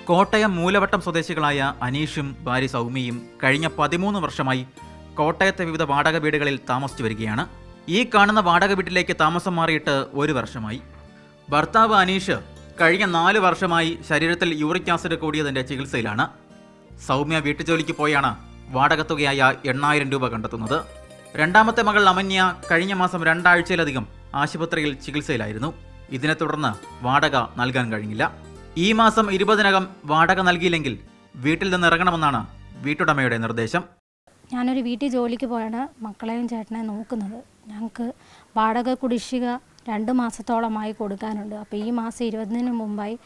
കോട്ടയം മൂലവട്ടം സ്വദേശികളായ അനീഷും ഭാര്യ സൗമ്യയും കഴിഞ്ഞ 13 വർഷമായി കോട്ടയത്തെ വിവിധ വാടക വീടുകളിൽ താമസിച്ചു വരികയാണ്. ഈ കാണുന്ന വാടക വീട്ടിലേക്ക് താമസം മാറിയിട്ട് 1 വർഷമായി. ഭർത്താവ് അനീഷ് കഴിഞ്ഞ 4 വർഷമായി ശരീരത്തിൽ യൂറിക് ആസിഡ് കൂടിയതിൻ്റെ ചികിത്സയിലാണ്. സൗമ്യ വീട്ടുജോലിക്ക് പോയാണ് വാടക തുകയായ 8000 രൂപ കണ്ടെത്തുന്നത്. രണ്ടാമത്തെ മകൾ അമന്യ കഴിഞ്ഞ മാസം 2 ആഴ്ചയിലധികം ആശുപത്രിയിൽ ചികിത്സയിലായിരുന്നു. ഇതിനെ തുടർന്ന് വാടക നൽകാൻ കഴിഞ്ഞില്ല. ഈ മാസം 20-നകം വാടക നൽകിയില്ലെങ്കിൽ വീട്ടിൽ നിന്ന് ഇറങ്ങണമെന്നാണ് വീട്ടുടമയുടെ നിർദ്ദേശം. ഞാനൊരു വീട്ടിൽ ജോലിക്ക് പോയാണ് മക്കളെയും ചേട്ടനെയും നോക്കുന്നത്. ഞങ്ങൾക്ക് വാടക കുടിശ്ശിക 2 മാസത്തോളമായി കൊടുക്കാനുണ്ട്. അപ്പോൾ ഈ മാസം 20-ന് മുമ്പായി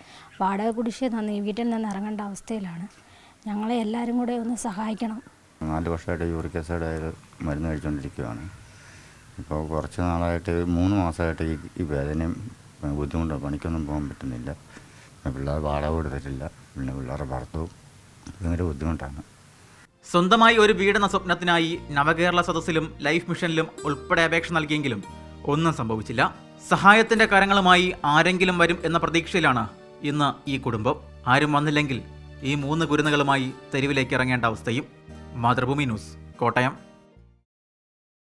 വാടക കുടിശ്ശിക തന്ന് ഈ വീട്ടിൽ നിന്ന് ഇറങ്ങേണ്ട അവസ്ഥയിലാണ്. ഞങ്ങളെ എല്ലാവരും കൂടെ ഒന്ന് സഹായിക്കണം. 4 വർഷമായിട്ട് യൂറിക് ആസിഡ് മരുന്ന് കഴിച്ചുകൊണ്ടിരിക്കുകയാണ്. ഇപ്പോൾ കുറച്ച് നാളായിട്ട് 3 മാസമായിട്ട് ഈ വേദനയും ബുദ്ധിമുട്ടാണ്. പണിക്കൊന്നും പോകാൻ പറ്റുന്നില്ല. പിള്ളേർ വാടക കൊടുത്തിട്ടില്ല. പിന്നെ പിള്ളേരുടെ ഭർത്തവും ഭയങ്കര ബുദ്ധിമുട്ടാണ്. സ്വന്തമായി ഒരു വീടെന്ന സ്വപ്നത്തിനായി നവകേരള സദസ്സിലും ലൈഫ് മിഷനിലും ഉൾപ്പെടെ അപേക്ഷ നൽകിയെങ്കിലും ഒന്നും സംഭവിച്ചില്ല. സഹായത്തിന്റെ കരങ്ങളുമായി ആരെങ്കിലും വരും എന്ന പ്രതീക്ഷയിലാണ് ഇന്ന് ഈ കുടുംബം. ആരും വന്നില്ലെങ്കിൽ ഈ 3 കുരുന്നുകളുമായി തെരുവിലേക്ക് ഇറങ്ങേണ്ട അവസ്ഥയും. മാതൃഭൂമി ന്യൂസ്, കോട്ടയം.